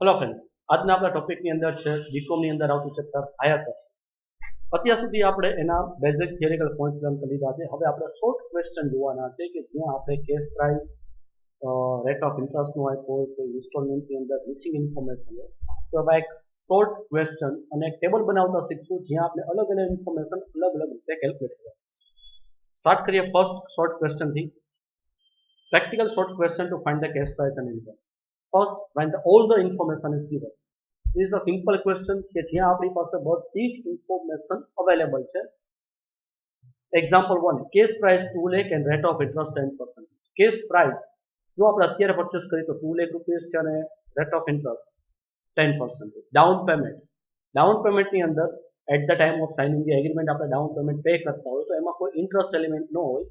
Hello friends, આજના આપણા ટોપિકની અંદર છે બીકોમની અંદર આવતું ચેપ્ટર હાયર પર્ચેસ. અત્યાર સુધી આપણે એના બેઝિક થિયરિકલ પોઈન્ટ લર્ન કરી લીધા છે. હવે આપણે શોર્ટ ક્વેશ્ચન જોવાના છે કે જ્યાં આપણે કેસ પ્રાઇસ, રેટ ઓફ ઇન્ટરેસ્ટનો આપ્યો હોય, કોઈ ઇન્સ્ટોલમેન્ટની અંદર મિસિંગ ઇન્ફોર્મેશન હોય, તો હવે એક શોર્ટ ક્વેશ્ચન અને એક ટેબલ બનાવતા શીખશું જ્યાં આપણે અલગ અલગ ઇન્ફોર્મેશન અલગ અલગ રીતે કેલ્ક્યુલેટ કરવાની છે. સ્ટાર્ટ કરીએ ફર્સ્ટ શોર્ટ ક્વેશ્ચનથી. Practical short question to find the cash price and income. First, when all the information is given. This is the simple question કે જ્યાં આપણી પાસે બધી જ ઇન્ફોર્મેશન અવેલેબલ છે. Example 1, cash price 2 lakh and rate of interest 10%. Cash price જો આપણે અત્યારે પરચેસ કરીએ તો 2 લાખ રૂપિયા છે અને રેટ ઓફ ઇન્ટરેસ્ટ 10%. ડાઉન પેમેન્ટની અંદર at the time of signing the agreement આપણે ડાઉન પેમેન્ટ પે કરતા હોય તો એમાં કોઈ ઇન્ટરેસ્ટ એલિમેન્ટ ન હોય,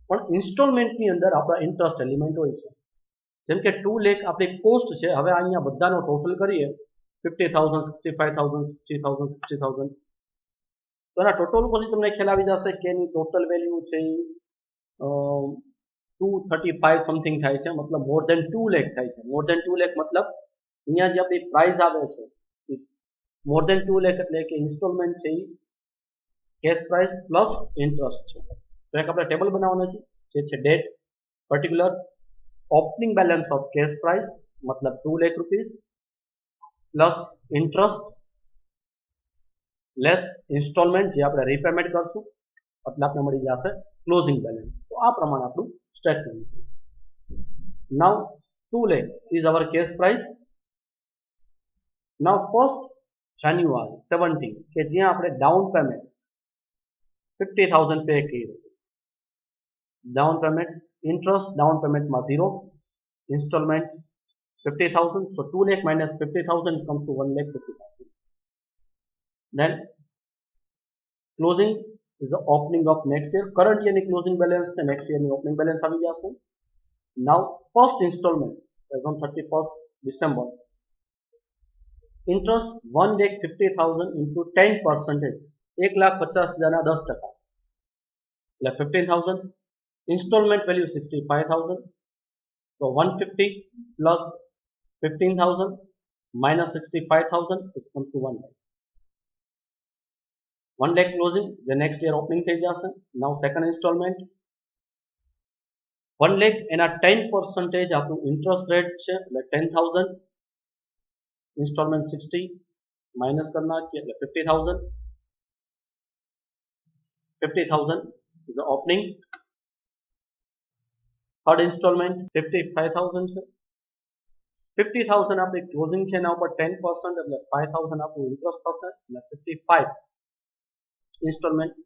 પણ ઇન્સ્ટોલમેન્ટની અંદર આપણા ઇન્ટરેસ્ટ એલિમેન્ટ હોય છે. જેમ કે 2 લાખ આપણી કોસ્ટ છે. હવે અહીંયા બધાનો ટોટલ કરીએ 50,000, 65,000, 60,000, 60,000, તો એના ટોટલ પછી તમને ખ્યાલ આવી જશે કે એની ટોટલ વેલ્યુ છે 235 સમથિંગ થાય છે, મતલબ મોર દેન 2 લાખ થાય છે. મોર દેન 2 લાખ મતલબ અહીંયા જે આપણી પ્રાઇસ આવે છે મોર દેન 2 લાખ એટલે કે ઇન્સ્ટોલમેન્ટ છે એ કેશ પ્રાઇસ પ્લસ ઇન્ટરેસ્ટ છે. તો એક આપણે ટેબલ બનાવવાનું છે જે છે date particular opening balance of cash price મતલબ 2 lakh rupees plus interest less installment જે આપણે રીપેમેન્ટ કરશું એટલે આપણે મળી જશે ક્લોઝિંગ બેલેન્સ. તો આ પ્રમાણે આપણું સ્ટેટમેન્ટ છે. નાઉ 2 lakh is our cash price. Now 1st January 17 કે જ્યાં આપણે ડાઉન પેમેન્ટ 50,000 પે કર્યું. Down payment interest down payment में 0, instalment 50,000, so 2 lakh minus 50,000 comes to 1,50,000. Then closing is the opening of next year. Current year closing balance and next year opening balance આવી જશે. Now first installment as on 31st December. Interest 1,50,000 into 10%, 1,50,000 ના 10%, એટલે 15,000. Installment value 65,000. So 150 plus 15,000 minus 65,000, it comes to 1 lakh. 1 lakh closing, the next year opening થઈ જશે. Now second installment 1 lakh એના 10% આપણું interest rate છે એટલે 10,000. Installment 60 minus કરना એટલે 50,000. 50,000 is the opening. Third installment 55,000 છે. 50,000 આપણી ક્લોઝિંગ છે એના ઉપર 10% એટલે 5,000 આપણું ઇન્ટરેસ્ટ થશે અને 55 ઇન્સ્ટોલમેન્ટ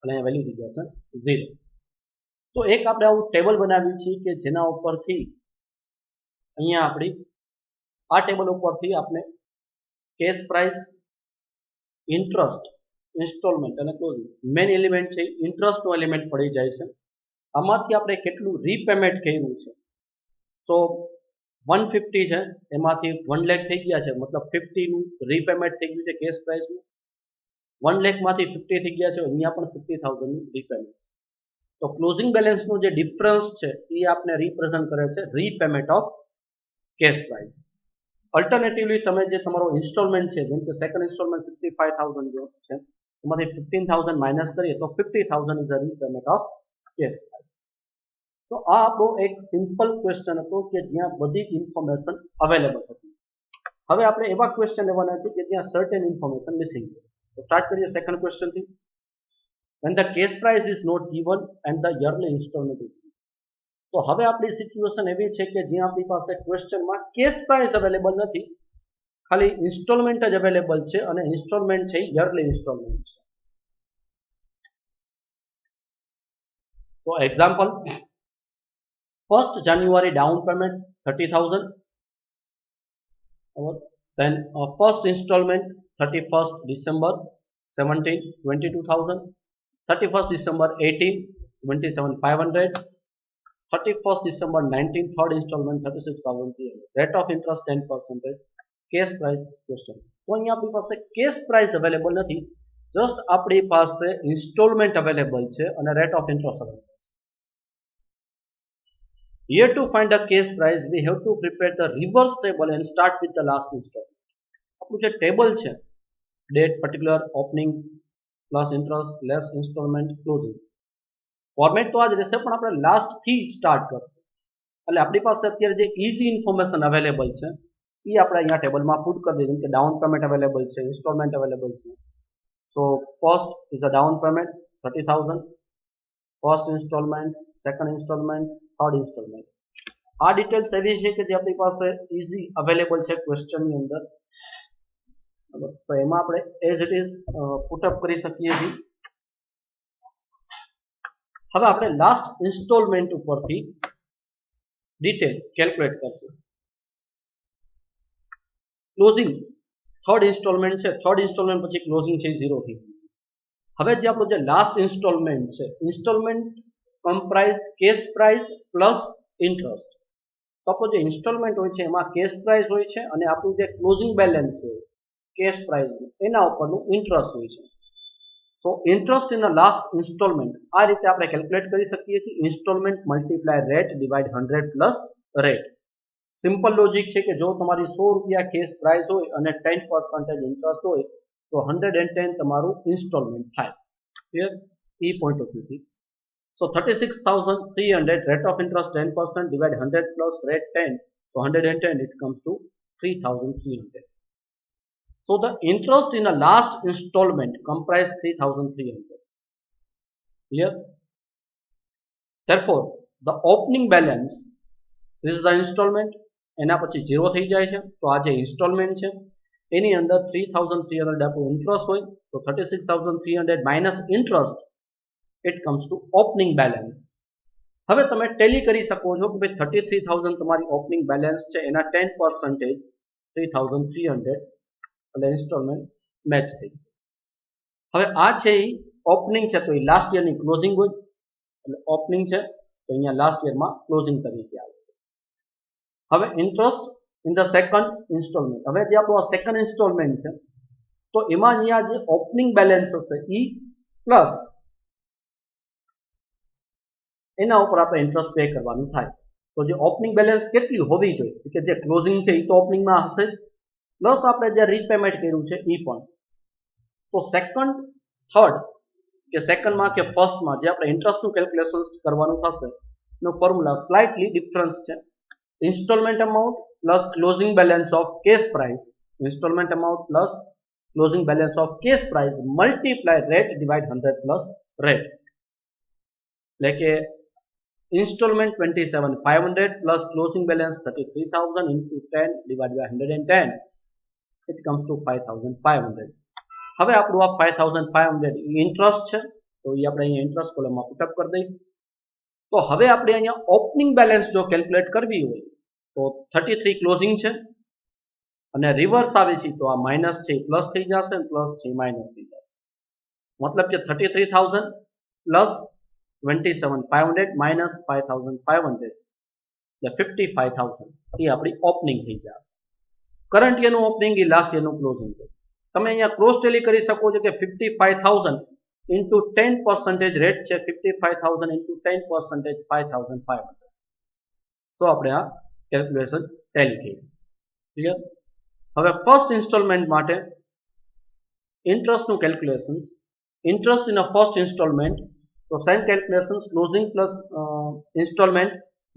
અને વેલ્યુ થઈ જશે 0. તો એક આપણે આવું ટેબલ બનાવ્યું છે કે જેના ઉપરથી અહીંયા આપણી આ ટેબલ ઉપરથી આપણે કેશ પ્રાઇસ, ઇન્ટરેસ્ટ, ઇન્સ્ટોલમેન્ટ અને ક્લોઝિંગ મેઇન એલિમેન્ટ છે ઇન્ટરેસ્ટનો એલિમેન્ટ પડી જાય છે. આમાંથી આપણે કેટલું રીપેમેન્ટ કર્યું છે. સો 150 છે એમાંથી 1 લાખ થઈ ગયા છે, મતલબ 50 નું રીપેમેન્ટ થઈ ગયું છે કેશ પ્રાઇસનું. 1 લાખમાંથી 50 થઈ ગયા છે, અહીંયા પણ 50,000 નું રીપેમેન્ટ. તો ક્લોઝિંગ બેલેન્સનો જે ડિફરન્સ છે એ આપણે રિપ્રેઝન્ટ કરે છે repayment of cash price. Alternatively તમે જે તમારો ઇન્સ્ટોલમેન્ટ છે જેમ કે સેકન્ડ ઇન્સ્ટોલમેન્ટ 65,000 જો છે એમાંથી 15,000 માઇનસ કરીએ તો 50,000 is a repayment of cash price. તો આ આપણો એક સિમ્પલ ક્વેશ્ચન હતો કે જ્યાં બધી જ ઇન્ફોર્મેશન અવેલેબલ હતી. હવે આપણે એવા ક્વેશ્ચન લેવાના છે કે જ્યાં સર્ટેન ઇન્ફોર્મેશન મિસિંગ છે. તો સ્ટાર્ટ કરીએ second ક્વેશ્ચનથી. when the cash price is not given and the yearly installment is given. તો હવે આપણી સિચ્યુએશન એવી છે કે જ્યાં આપણી પાસે ક્વેશ્ચનમાં કેશ પ્રાઇસ અવેલેબલ નથી, ખાલી ઇન્સ્ટોલમેન્ટ જ અવેલેબલ છે અને ઇન્સ્ટોલમેન્ટ છે યરલી ઇન્સ્ટોલમેન્ટ છે. So example, 1st January down payment 30,000, then first installment 31st December 17 22,000, 31st December 18 27,500, 31st December 19 third installment 36,300. rate of interest 10%. cash price question. તો અહીંયા આપણી પાસે cash price અવેલેબલ નથી, જસ્ટ આપણી પાસે ઇન્સ્ટોલમેન્ટ અવેલેબલ છે અને rate of interest available. Here to find the case price, we have to prepare the reverse table and start with the last installment. આપણું જે ટેબલ છે, date, particular, opening, plus interest, less installment, closing. Format તો આ જ રહેશે, પણ આપણે લાસ્ટથી start કરશું. એટલે આપણી પાસે અત્યારે જે ઇઝી ઇન્ફોર્મેશન અવેલેબલ છે એ આપણે અહીંયા ટેબલમાં પુટ કરી દઈએ. જેમ કે ડાઉન પેમેન્ટ અવેલેબલ છે, ઇન્સ્ટોલમેન્ટ અવેલેબલ છે. So first is a down payment 30,000, first installment, second installment, third installment. આ ડિટેલ્સ એવી છે કે જે આપણી પાસે ઇઝી અવેલેબલ છે ક્વેશ્ચનની અંદર. તો એમાં આપણે એઝ ઇટ ઇઝ પુટઅપ કરી શકીએ છીએ. હવે આપણે લાસ્ટ ઇન્સ્ટોલમેન્ટ ઉપરથી ડિટેલ કેલ્ક્યુલેટ કરશું. ક્લોઝિંગ થર્ડ ઇન્સ્ટોલમેન્ટ છે, થર્ડ ઇન્સ્ટોલમેન્ટ પછી ક્લોઝિંગ છે 0 થી. હવે જે આપણું જે લાસ્ટ ઇન્સ્ટોલમેન્ટ છે, installment comprise cash price plus interest. તો આપણો જે ઇન્સ્ટોલમેન્ટ હોય છે એમાં કેશ પ્રાઇસ હોય છે અને આપણું જે ક્લોઝિંગ બેલેન્સ હોય કેશ પ્રાઇસ એના ઉપરનું ઇન્ટરેસ્ટ હોય છે. So interest in the last installment આ રીતે આપણે કેલ્ક્યુલેટ કરી શકીએ છીએ. Installment multiply rate divide 100 plus rate. Simple logic છે કે જો તમારી 100 રૂપિયા કેશ પ્રાઇસ હોય અને 10% ઇન્ટરેસ્ટ હોય તો 110 તમારું ઇન્સ્ટોલમેન્ટ થાય. ક્લિયર? એ પોઈન્ટ ઓફ વ્યૂથી. So 36,300 rate of interest 10% divide 100 plus rate 10. So 110 it comes to 3,300. So the interest in the last installment comprised 3,300. Clear? Therefore the opening balance, this is the installment, એના પછી 0 થઈ જાય છે. તો આ જે ઇન્સ્ટોલમેન્ટ છે એની અંદર 3,300 આપણું ઇન્ટરેસ્ટ હોય. તો 36,300 minus interest, it comes to opening balance. હવે તમે ટેલી કરી શકો છો કે ભાઈ 33,000 તમારી ઓપનિંગ બેલેન્સ છે, એના 10% 3,300 એટલે ઇન્સ્ટોલમેન્ટ મેચ થઈ. હવે આ છે એ ઓપનિંગ છે, તો એ લાસ્ટ યરની ક્લોઝિંગ હોય એટલે ઓપનિંગ છે તો અહીંયા લાસ્ટ યરમાં ક્લોઝિંગ તરીકે આવશે. હવે interest in the second installment. હવે જે આપણું આ સેકન્ડ ઇન્સ્ટોલમેન્ટ છે તો એમાં અહીંયા જે ઓપનિંગ બેલેન્સ હશે એ પ્લસ એના ઉપર આપણે ઇન્ટરેસ્ટ પે કરવાનું થાય. તો જે ઓપનિંગ બેલેન્સ કેટલી હોવી જોઈએ કે જે ક્લોઝિંગ છે એ તો ઓપનિંગમાં હશે જ, પ્લસ આપણે જે રીપેમેન્ટ કર્યું છે એ પણ. તો સેકન્ડ થર્ડ કે સેકન્ડમાં કે ફર્સ્ટમાં જે આપણે ઇન્ટરેસ્ટનું કેલ્ક્યુલેશન કરવાનું થશે એનો ફોર્મ્યુલા સ્લાઇટલી ડિફરન્સ છે. Installment amount plus closing balance of cash price, installment amount plus closing balance of cash price multiply rate divide 100 plus rate. એટલે કે installment 27,500 plus closing balance 33,000 into 10 divided by 110, it comes to 5,500. હવે આપણું આ 5,500 interest છે તો એ આપણે અહીંયા interest કોલમમાં પુટઅપ કરી દઈએ. તો હવે આપણે અહીંયા ઓપનિંગ બેલેન્સ જો કેલ્ક્યુલેટ કરવી હોય તો 33 ક્લોઝિંગ છે અને રિવર્સ આવે છે તો આ માઇનસ છે પ્લસ થઈ જશે અને પ્લસ છે માઇનસ થઈ જશે. મતલબ કે 33,000 પ્લસ 27,500 minus 5,500 એટલે 55,000 એ આપણી ઓપનિંગ થઈ જશે. કરંટ યરનું ઓપનિંગ એ લાસ્ટ યરનું ક્લોઝિંગ છે. તમે અહીંયા ક્રોસ ટેલી કરી શકો છો કે 55,000 into 10% રેટ છે, 55,000 into 10% 5,500. સો આપણે આ કેલ્ક્યુલેશન ટેલી થઈ. ક્લિયર? હવે ફર્સ્ટ ઇન્સ્ટોલમેન્ટ માટે ઇન્ટરેસ્ટનું calculation. Interest in a first installment. So same calculations, closing plus installment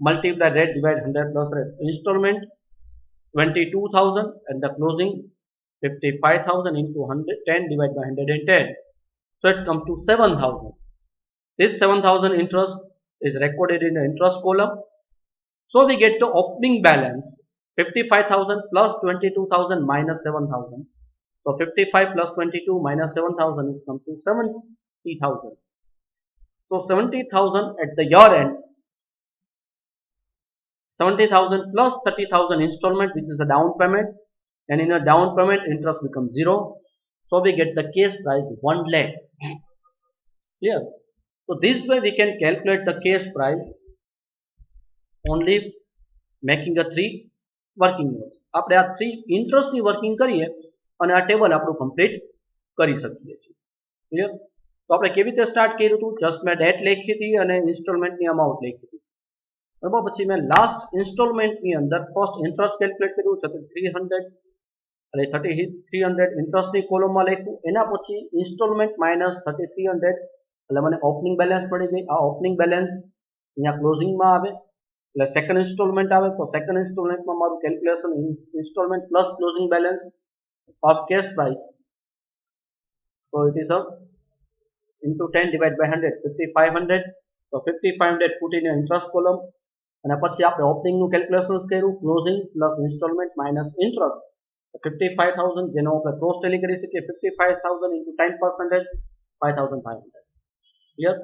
multiply rate divide 100 plus rate. Installment 22,000 and the closing 55,000 into 110 divided by 110. So it comes to 7,000. This 7,000 interest is recorded in the interest column. So we get the opening balance 55,000 plus 22,000 minus 7,000. So 55 plus 22 minus 7,000 is come to 70,000. So 70,000 at the year end, 70,000 plus 30,000 installment, which is a down payment, and in a down payment interest becomes 0. So we get the cash price 1 lakh. Clear? So this way we can calculate the cash price only making a 3 working hours. આપણે આ 3 interest ની working કરીએ અને આ table આપણું complete કરી શકીએ છીએ. ક્લિયર? તો આપણે કેવી રીતે સ્ટાર્ટ કર્યું હતું? જસ્ટ મેં ડેટ લખી હતી અને ઇન્સ્ટોલમેન્ટની અમાઉન્ટ લખી હતી. બરાબર. પછી મેં લાસ્ટ ઇન્સ્ટોલમેન્ટની અંદર ફર્સ્ટ ઇન્ટરેસ્ટ કેલ્ક્યુલેટ કર્યું છે તો 300 એટલે 3300 ઇન્ટરેસ્ટની કોલમમાં લખ્યું. એના પછી ઇન્સ્ટોલમેન્ટ માઇનસ 3300 એટલે મને ઓપનિંગ બેલેન્સ મળી ગઈ. આ ઓપનિંગ બેલેન્સ અહીંયા ક્લોઝિંગમાં આવે એટલે સેકન્ડ ઇન્સ્ટોલમેન્ટ આવે તો સેકન્ડ ઇન્સ્ટોલમેન્ટમાં મારું calculation installment plus closing balance of cash price. So it is a into 10 divided by 100 5500. So 5500 put in your interest column અને પછી આપણે ઓપનિંગ નું કેલ્ક્યુલેશન કર્યું closing plus installment minus interest 55000 જેનો આપણે ક્રોસ ટેલી કરી શકીએ 55000 into 10% 5500. Clear.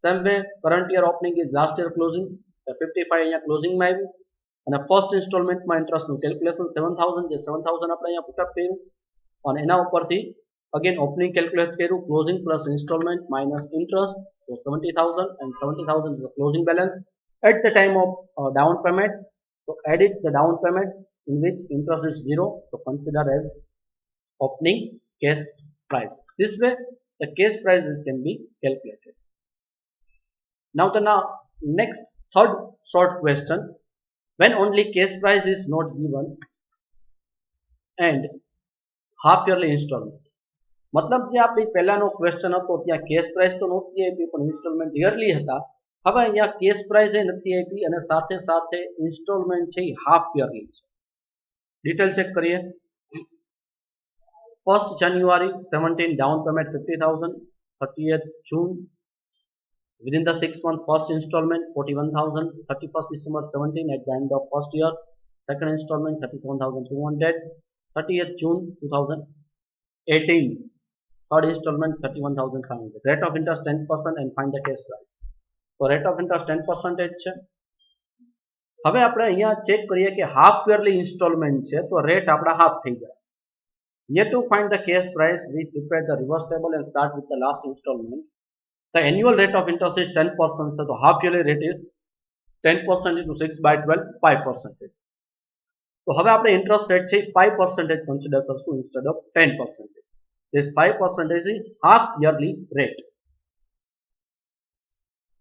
Same way current year opening is last year closing 55 અહીંયા ક્લોઝિંગ માં આવ્યું અને ફર્સ્ટ ઇન્સ્ટોલમેન્ટમાં ઇન્ટરેસ્ટ નું કેલ્ક્યુલેશન 7000 જે 7000 આપણે અહીંયા પુટઅપ કર્યું અને એના ઉપરથી again opening calculate કર્યું closing plus installment minus interest so 70000 and 70000 is the closing balance at the time of down payment. So edit the down payment in which interest is 0, so consider as opening cash price. This way the cash prices can be calculated. Now the next third short question, when only cash price is not given and half yearly installment. मतलब જે આપણી પહેલાનો question હતો ત્યાં cache price તો નહોતી આપી પણ ઇન્સ્ટોલમેન્ટ યરલી હતા. હવે અહીંયા કેશ પ્રાઇસ એ નથી આપી અને સાથે સાથે ઇન્સ્ટોલમેન્ટ છે હાફ યરલી છે. ડિટેલ ચેક કરીએ. 1st January 17 down payment 50000, 30th June within the 6 month first installment 41000, 31st December 17 at the end of first year second installment 37200, 30th June 2018 third installment 31500. Rate of interest 10% and find the cash price. So rate of interest 10% છે. હવે આપણે અહીંયા check કરીએ કે half yearly installment છે તો rate આપણા half થઈ જશે. Yet to find the cash price we prepare the reverse table and start with the last installment. The annual rate of interest is 10%, so the half yearly rate is 10% into 6 by 12 5%. તો હવે આપણે interest rate છે 5% consider કરશું instead of 10%. This 5% is half yearly rate.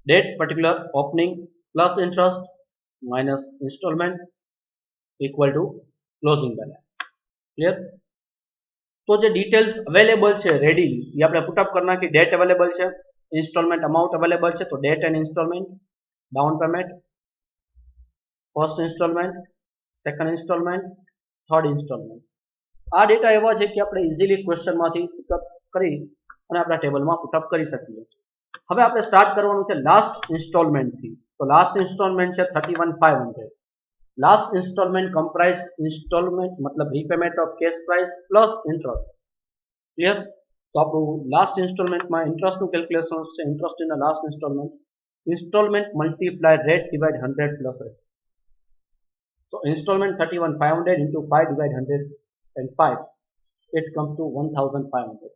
Date particular opening plus interest minus installment equal to closing balance. Clear? तो जो details available है readily ये આપણે પુટઅપ કરી નાખી. ડેટ અવેલેબલ છે, ઇન્સ્ટોલમેન્ટ અમાઉન્ટ અવેલેબલ છે તો date and installment, down payment, first installment, second installment, third installment. આ ડેટા એવા છે કે આપણે ઇઝીલી ક્વેશ્ચનમાંથી પુટઅપ કરી અને આપણા ટેબલમાં પુટઅપ કરી શકીએ. હવે આપણે સ્ટાર્ટ કરવાનું છે લાસ્ટ ઇન્સ્ટોલમેન્ટથી. તો લાસ્ટ ઇન્સ્ટોલમેન્ટ છે 31500. લાસ્ટ ઇન્સ્ટોલમેન્ટ કમ્પ્રાઇઝ ઇન્સ્ટોલમેન્ટ મતલબ repayment of cash price plus interest. Clear. તો આપણું લાસ્ટ ઇન્સ્ટોલમેન્ટમાં ઇન્ટરેસ્ટનું કેલ્ક્યુલેશન છે interest in the last installment multiply rate divide 100 plus rate. So installment 31500 into 5 divided 105 it comes to 1500.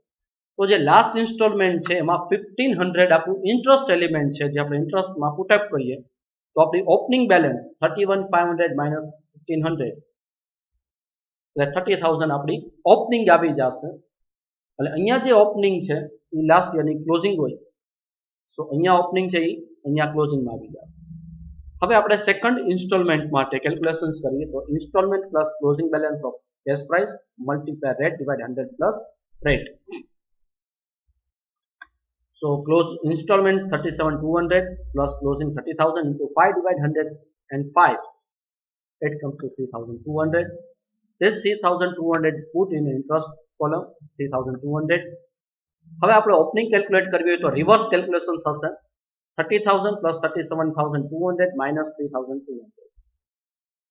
તો જે last installment છે એમાં 1500 આપણું ઇન્ટરેસ્ટ એલિમેન્ટ છે જે આપણે ઇન્ટરેસ્ટમાં પુટઅપ કરીએ તો આપણી ઓપનિંગ બેલેન્સ 31500 માઇનસ 1500 એટલે 30000 આપણી ઓપનિંગ આવી જશે. એટલે અહીંયા જે ઓપનિંગ છે એ લાસ્ટ યરની ક્લોઝિંગ હોય. સો અહીંયા ઓપનિંગ છે એ અહીંયા ક્લોઝિંગમાં આવી જશે. હવે આપણે સેકન્ડ ઇન્સ્ટોલમેન્ટ માટે કેલ્ક્યુલેશન્સ કરીએ તો installment plus closing balance of cash price multiply rate divide 100 plus rate. So close installment 37200 plus closing 30000 into 5 divide 105 it comes to 3200. This 3200 is put in interest column 3200. હવે આપણે opening calculate કરવી હોય તો reverse calculation થશે 30000 plus 37200 minus 3200.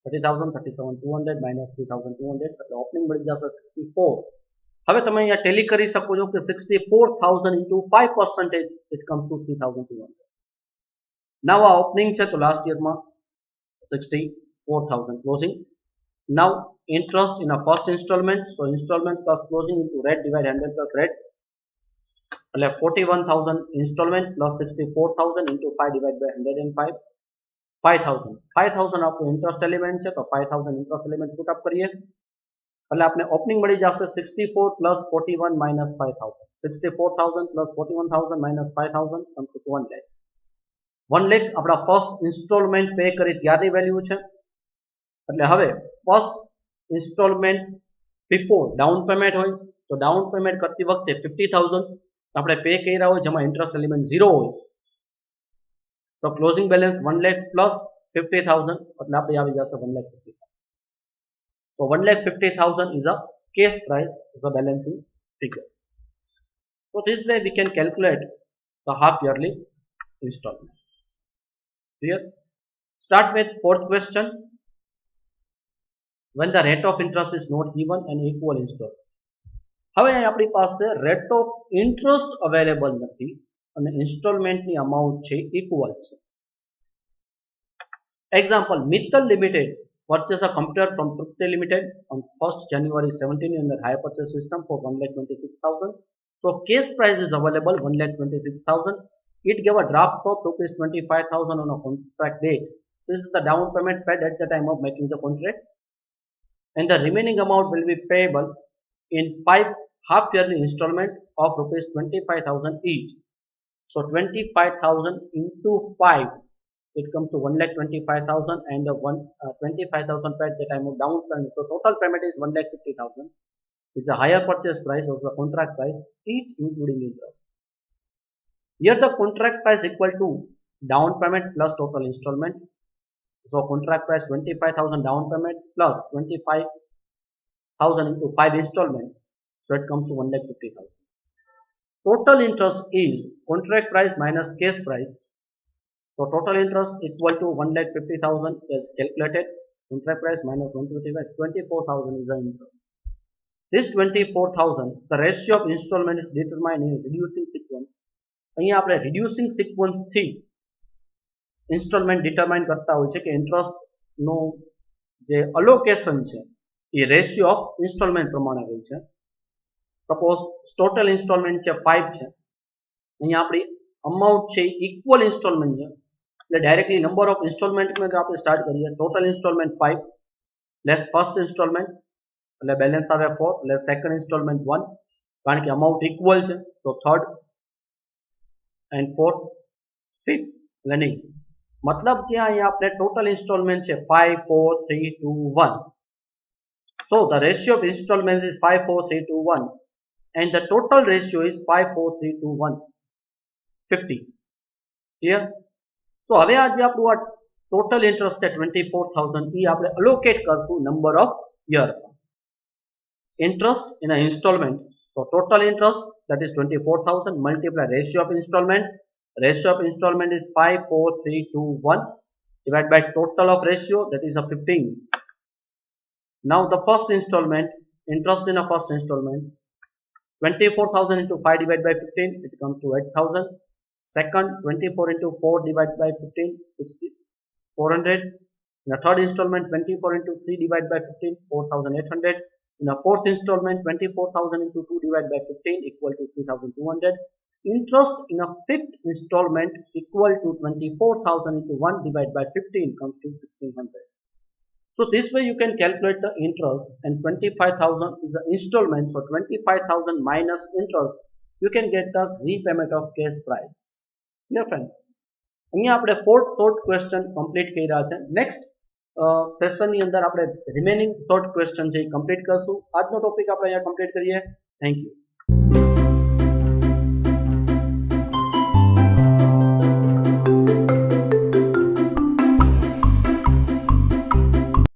30000 37200 minus 3200 એટલે opening મળી જશે 64. હવે તમે અહીંયા ટેલી કરી શકો છો કે 64000 into 5% it comes to 3200. now આ ઓપનિંગ છે તો last યરમાં 64000 closing. now interest in a first installment, so installment plus closing into rate divide 100 plus rate એટલે 41000 installment plus 64000 into 5 divided by 105 5000 આપણું ઇન્ટરેસ્ટ એલિમેન્ટ છે તો 5000 ઇન્ટરેસ્ટ એલિમેન્ટ પુટઅપ કરીએ એટલે આપણે ઓપનિંગ મળી જશે 64 plus 41 minus 5000. 64000 plus 41000 minus 5000 comes to 1 lakh. 1 lakh આપણા ફર્સ્ટ ઇન્સ્ટોલમેન્ટ પે કરી ત્યારની વેલ્યુ છે. એટલે હવે first installment before down payment હોય તો ડાઉન પેમેન્ટ કરતી વખતે 50,000 આપણે પે કર્યા હોય જેમાં ઇન્ટરેસ્ટ એલિમેન્ટ 0 હોય. સો ક્લોઝિંગ બેલેન્સ 1 લાખ પ્લસ 50,000 એટલે આપણે આવી જશે 1,50,000. So 1,50,000 is a cash price of the balancing figure. So this way we can calculate the half yearly installment. Clear? Start with fourth question. When the rate of interest is not given and equal installment. હવે આપણી પાસે rate of interest available નથી અને ઇન્સ્ટોલમેન્ટની amount છે equal છે. Example, Mittal limited purchase a computer from Trupte Limited on 1st January 17 under hire purchase system for 1,26,000. So case price is available 1,26,000. It gave a draft of rupees 25,000 on a contract date. This is the down payment paid at the time of making the contract, and the remaining amount will be payable in 5 half yearly installment of rupees 25,000 each. So 25,000 into 5, it comes to 1,25,000 and 25,000 paid at the time of down payment. So total payment is 1,50,000. It's a higher purchase price of the contract price, each including interest. Here the contract price equal to down payment plus total installment. So contract price 25,000 down payment plus 25,000 into 5 installments. So it comes to 1,50,000. Total interest is contract price minus case price. So total interest equal to 1,50,000 is calculated. Contract price minus 125, 24,000 is the interest. This 24,000, the ratio of installment is determined in reducing sequence. અહીંયા આપણે reducing sequence થી installment determine કરતા હોય છે કે interest નો જે allocation છે એ ratio of installment પ્રમાણે હોય છે. Suppose total installment છે 5 છે, અહીંયા આપણી amount છે equal installment છે, એટલે directly number of installment में जो આપણે start કરીએ, total installment 5 less first installment એટલે balance આવે 4 less second installment 1 કારણ કે amount equal છે, so third and fourth, fifth એટલે નહીં. મતલબ જે અહીંયા આપણે total installment છે 5 4 3 2 1. So the ratio of installments is 5 4 3 2 1 and the total ratio is 5 4 3 2 1 50. Clear? So હવે આ જે આપણું આ total interest છે 24,000 એ આપણે allocate કરશું number of year. Interest in an installment, so total interest that is 24,000 multiply ratio of installment. Ratio of installment is 5 4 3 2 1 divided by total of ratio, that is a 15. Now the first installment, interest in a first installment, 24,000 into 5 divided by 15, it comes to 8,000. Second, 24 into 4 divided by 15, 400. In the third installment, 24 into 3 divided by 15, 4,800. In the fourth installment, 24,000 into 2 divided by 15 equal to 3,200. Interest in a fifth installment equal to 24,000 into 1 divided by 15 comes to 1,600. So this way you can calculate the interest, and 25,000 is the installment. So 25,000 minus interest, you can get the repayment of cash price. Dear friends, અહીંયા આપણે fourth short question complete કર્યા છે. Next session ની અંદર આપણે remaining short question છે એ complete કરશું. આજનો ટોપિક આપણે અહીંયા complete કરીએ. Thank you.